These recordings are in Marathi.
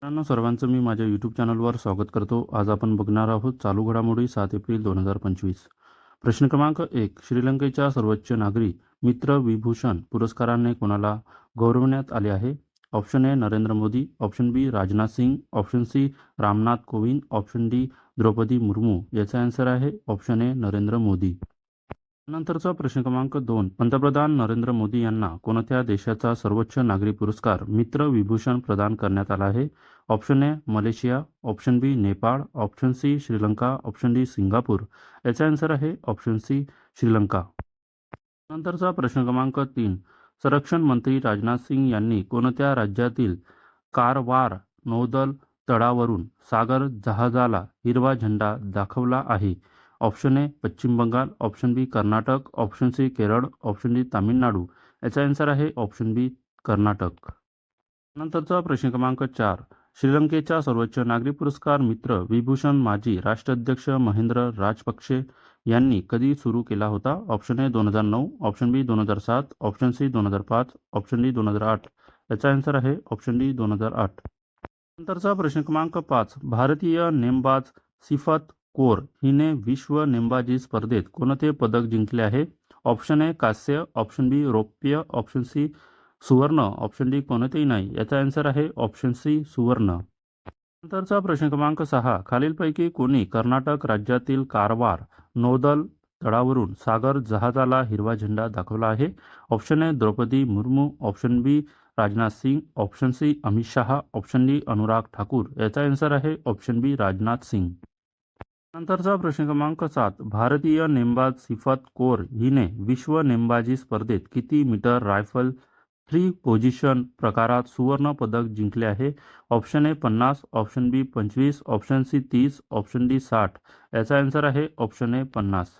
मित्रांनो, सर्वांचं मी माझ्या यूट्यूब चॅनलवर स्वागत करतो. आज आपण बघणार आहोत चालू घडामोडी 7 एप्रिल 2025. प्रश्न क्रमांक 1. श्रीलंकेच्या सर्वोच्च नागरी मित्र विभूषण पुरस्काराने कोणाला गौरवण्यात आले आहे? Option A Narendra Modi, option B Rajnath Singh, option C Ramnath Kovind, option D Draupadi Murmu. याचा आन्सर आहे ऑप्शन ए नरेंद्र मोदी. नंतरचा प्रश्न क्रमांक 2. पंतप्रधान नरेंद्र मोदी यांना कोणत्या देशाचा सर्वोच्च नागरी पुरस्कार मित्र विभूषण प्रदान करण्यात आला आहे? Option A Malaysia, option B Nepal, option C Sri Lanka, option D Singapore. याचा आन्सर आहे ऑप्शन सी श्रीलंका. नंतरचा प्रश्न क्रमांक 3. संरक्षण मंत्री राजनाथ सिंग यांनी कोणत्या राज्यातील कारवार नौदल तळावरून सागर जहाजाला हिरवा झेंडा दाखवला आहे? Option A Paschim Bangal, option B Karnataka, option C Kerala, option D Tamil Nadu. याचा आन्सर आहे ऑप्शन बी कर्नाटक. नंतरचा प्रश्न क्रमांक 4. श्रीलंकेचा सर्वोच्च नागरी पुरस्कार मित्र विभूषण माजी राष्ट्राध्यक्ष महेंद्र राजपक्षे यांनी कधी सुरू केला होता? Option A 2009, option B 2007, option C 2005, option D 2008. याचा आन्सर आहे ऑप्शन डी 2008. नंतरचा प्रश्न क्रमांक 5. भारतीय नेमबाज सिफत कौर हिने विश्व नेमबाजी स्पर्धेत कोणते पदक जिंकले आहे? ऑप्शन ए कांस्य, ऑप्शन बी रौप्य, ऑप्शन सी सुवर्ण, ऑप्शन डी कोणतेही नाही. याचा आन्सर आहे ऑप्शन सी सुवर्ण. नंतरचा प्रश्न क्रमांक 6. खालीलपैकी कोणी कर्नाटक राज्यातील कारवार नौदल तळावरून सागर जहाजाला हिरवा झेंडा दाखवला आहे? Option A Draupadi Murmu, option B Rajnath Singh, option C Amit Shah, option D Anurag Thakur. याचा आन्सर आहे ऑप्शन बी राजनाथ सिंग. नंतरचा प्रश्न क्रमांक 7. भारतीय नेमबाज सिफत कौर हिने विश्व नेमबाजी स्पर्धेत किती मीटर रायफल 3 पोझिशन प्रकारात सुवर्ण पदक जिंकले आहे? Option A 50, option B 25, option C 30, option D 60. याचा आन्सर आहे ऑप्शन ए 50.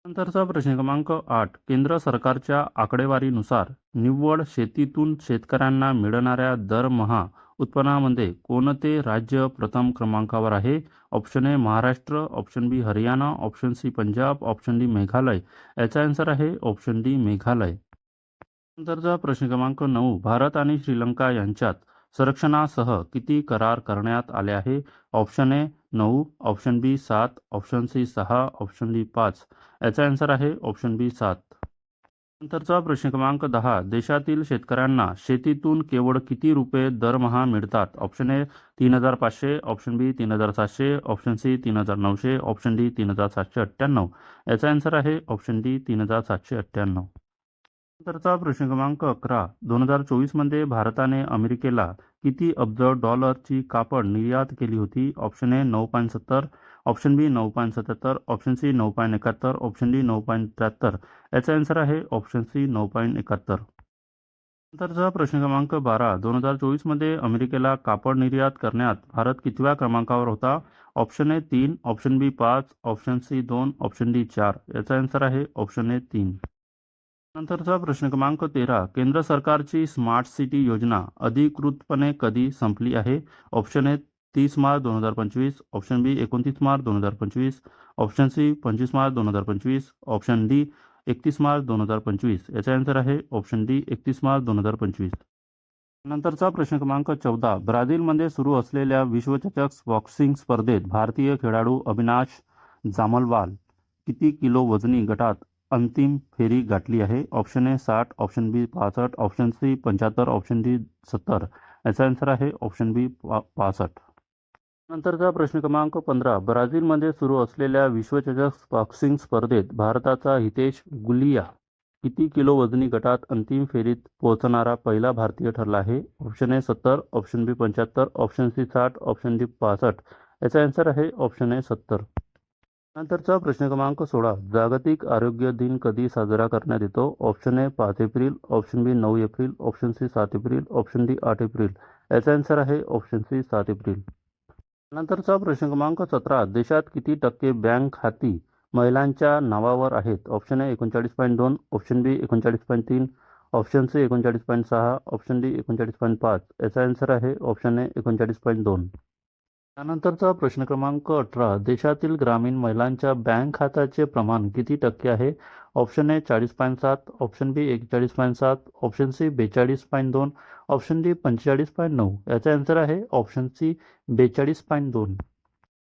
नंतरचा प्रश्न क्रमांक 8. केंद्र सरकारच्या आकडेवारीनुसार निव्वळ शेतीतून शेतकऱ्यांना मिळणाऱ्या दरमहा उत्पन्नामध्ये कोणते राज्य प्रथम क्रमांकावर आहे? Option A Maharashtra, option B Haryana, option C Punjab, option D Meghalaya. याचा आन्सर आहे ऑप्शन डी मेघालय. नंतरचा प्रश्न क्रमांक 9. भारत आणि श्रीलंका यांच्यात संरक्षणासह किती करार करण्यात आले आहे? Option A 9, option B 7, option C 6, option D 5. याचा आन्सर आहे ऑप्शन बी 7. नंतरचा प्रश्न क्रमांक 10. देशातील शेतकऱ्यांना शेतीतून केवळ किती रुपये दरमहा मिळतात? Option A 3,500, option B 3,700, option C 3,900, option D 3,798. याचा आन्सर आहे ऑप्शन डी 3,798. नंतरचा प्रश्न क्रमांक 11. 2024 भारताने अमेरिकेला किती अब्ज डॉलरची कापड निर्यात केली होती? Option A 9.70, option B 9.77, option C 9.71, option D 9.73. याचा आन्सर आहे ऑप्शन सी 9.71. नंतरचा प्रश्न क्रमांक 12. 2024 अमेरिकेला कापड निर्यात करण्यात भारत कितव्या क्रमांकावर होता? Option A 3, option B 5, option C 2, option D 4. याचा आन्सर आहे ऑप्शन ए 3. नंतरचा प्रश्न क्रमांक 13. केंद्र सरकारची स्मार्ट सिटी योजना अधिकृतपणे कधी संपली आहे? Option A 30 March 2025, option B 29 March 2025, option C 25 March 2025, option D 31 March 2025. याचा आन्सर आहे ऑप्शन डी 31 मार्च 2025. नंतरचा प्रश्न क्रमांक 14. ब्राझीलमध्ये सुरू असलेल्या विश्वचषक बॉक्सिंग स्पर्धेत भारतीय खेळाडू अविनाश जामवाल किती किलो वजनी गटात अंतिम फेरी गाठली आहे? Option A 60, option B 65, option C 75, option D 70. याचा आन्सर आहे ऑप्शन बी 65. नंतरचा प्रश्न क्रमांक 15. ब्राझीलमध्ये सुरू असलेल्या विश्वचषक बॉक्सिंग स्पर्धेत भारताचा हितेश गुलिया किती किलो वजनी गटात अंतिम फेरीत पोहोचणारा पहिला भारतीय ठरला आहे? Option A 70, option B 75, option C 60, option D 65. याचा आन्सर आहे ऑप्शन ए 70. नंतरचा प्रश्न क्रमांक 16. जागतिक आरोग्य दिन कधी साजरा करण्यात येतो? Option A 5 April, option B 9 April, option C 7 April, option D 8 April. याचा आन्सर आहे ऑप्शन सी 7 एप्रिल. नंतरचा प्रश्न क्रमांक 17. देशात किती टक्के बँक खाती महिलांच्या नावावर आहेत? Option A 39.2, option B 39.3, option C 39.6, option D 39.5. याचा आन्सर आहे ऑप्शन ए 39.2. त्यानंतरचा प्रश्न क्रमांक 18. देशातील ग्रामीण महिलांच्या बँक खात्याचे प्रमाण किती टक्के आहे? Option A 40.7, option B 41.7, option C 42.2, option D 45.9. याचा आन्सर आहे ऑप्शन सी 42.2.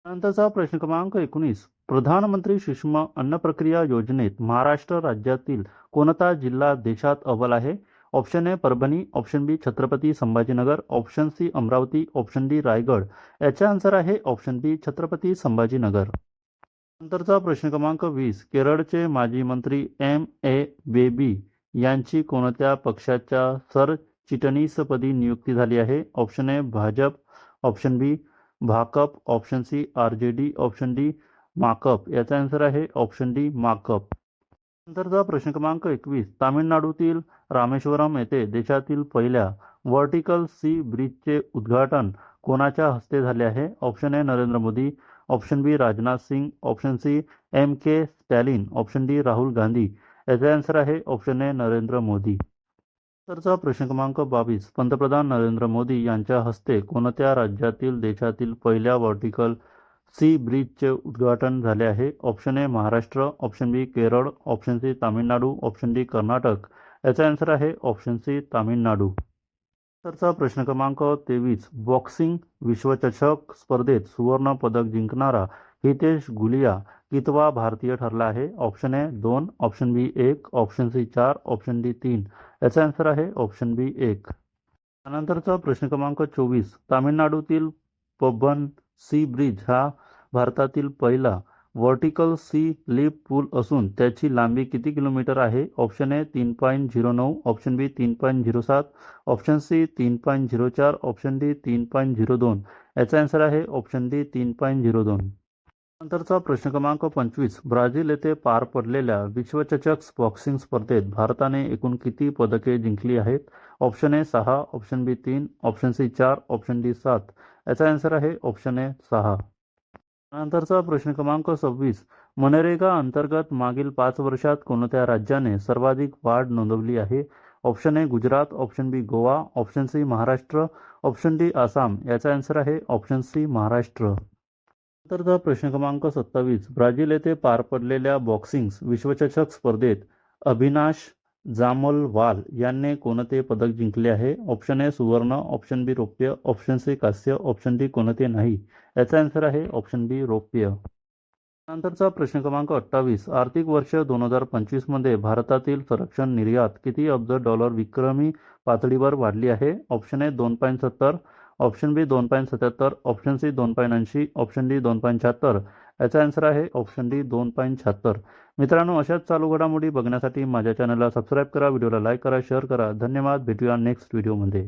नंतरचा प्रश्न क्रमांक 19. प्रधानमंत्री सूक्ष्म अन्न प्रक्रिया योजनेत महाराष्ट्र राज्यातील कोणता जिल्हा देशात अव्वल आहे? Option A Parbhani, option B Chhatrapati Sambhajinagar, option C Amravati, option D Raigad. याचा आन्सर आहे ऑप्शन बी छत्रपती संभाजीनगर. नंतरचा प्रश्न क्रमांक 20. केरळचे माजी मंत्री एम ए बेबी यांची कोणत्या पक्षाच्या सरचिटणीसपदी नियुक्ती झाली आहे? Option A Bhajap, option B Bhakap, option C RJD, option D Makap. याचा आन्सर आहे ऑप्शन डी माकप. नंतरचा प्रश्न क्रमांक 21. तामिळनाडूतील रामेश्वरम येथे देशातील पहिल्या व्हर्टिकल सी ब्रिजचे उद्घाटन कोणाच्या हस्ते झाले आहे? Option A Narendra Modi, option B Rajnath Singh, option C M K Stalin, option D Rahul Gandhi. याचा आन्सर आहे ऑप्शन ए नरेंद्र मोदी. नंतरचा प्रश्न क्रमांक 22. पंतप्रधान नरेंद्र मोदी यांच्या हस्ते कोणत्या राज्यातील देशातील पहिल्या व्हर्टिकल सी ब्रिजचे उद्घाटन झाले आहे? Option A Maharashtra, option B Kerala, option C Tamil Nadu, option D Karnataka. याचा आन्सर आहे ऑप्शन सी तामिळनाडू. नंतरचा प्रश्न क्रमांक 23. बॉक्सिंग विश्वचषक स्पर्धेत सुवर्ण पदक जिंकणारा हितेश गुलिया कितवा भारतीय ठरला आहे? Option A 2, option B 1, option C 4, option D 3. याचा आन्सर आहे ऑप्शन बी 1. त्यानंतरचा प्रश्न क्रमांक 24. तामिळनाडूतील पबन सी ब्रिज हा भारतातील पहिला व्हर्टिकल सी लिफ्ट पूल असून त्याची लांबी किती किलोमीटर आहे? Option A 3.09, option B 3.07, option C 3.04, option D 3.02. याचा आन्सर आहे ऑप्शन डी 3.02. नंतरचा प्रश्न क्रमांक 25. ब्राझील येथे पार पडलेल्या विश्वचषक बॉक्सिंग स्पर्धेत भारताने एकूण किती पदके जिंकली आहेत? Option A 6, option B 3, option C 4, option D 7. याचा आन्सर आहे ऑप्शन ए 6. नंतरचा प्रश्न क्रमांक 26. मनरेगा अंतर्गत मागील 5 वर्षात कोणत्या राज्याने सर्वाधिक वाढ नोंदवली आहे? Option A Gujarat, option B Goa, option C Maharashtra, option D Assam. याचा आन्सर आहे ऑप्शन सी महाराष्ट्र. नंतरचा प्रश्न क्रमांक 27. ब्राझील येथे पार पडलेल्या बॉक्सिंग विश्वचषक स्पर्धेत अभिनाश जामोलवाल यांनी कोणते पदक जिंकले आहे? ऑप्शन ए सुवर्ण, ऑप्शन बी रौप्य, ऑप्शन सी कांस्य, ऑप्शन डी कोणते नाही. याचा आन्सर आहे ऑप्शन बी रौप्य. नंतरचा प्रश्न क्रमांक 28. आर्थिक वर्ष 2025 मध्ये भारतातील संरक्षण निर्यात किती अब्ज डॉलर विक्रमी पातळीवर वाढली आहे? Option A 2.70, option B 2.77, option C 2.80, option D 2.76. याचा आन्सर आहे ऑप्शन डी 2.76. मित्रांनो, अशाच चालू घडामोडी बघण्यासाठी माझ्या चॅनलला सबस्क्राईब करा, व्हिडिओला लाईक करा, शेअर करा. धन्यवाद. भेटूया नेक्स्ट व्हिडिओमध्ये.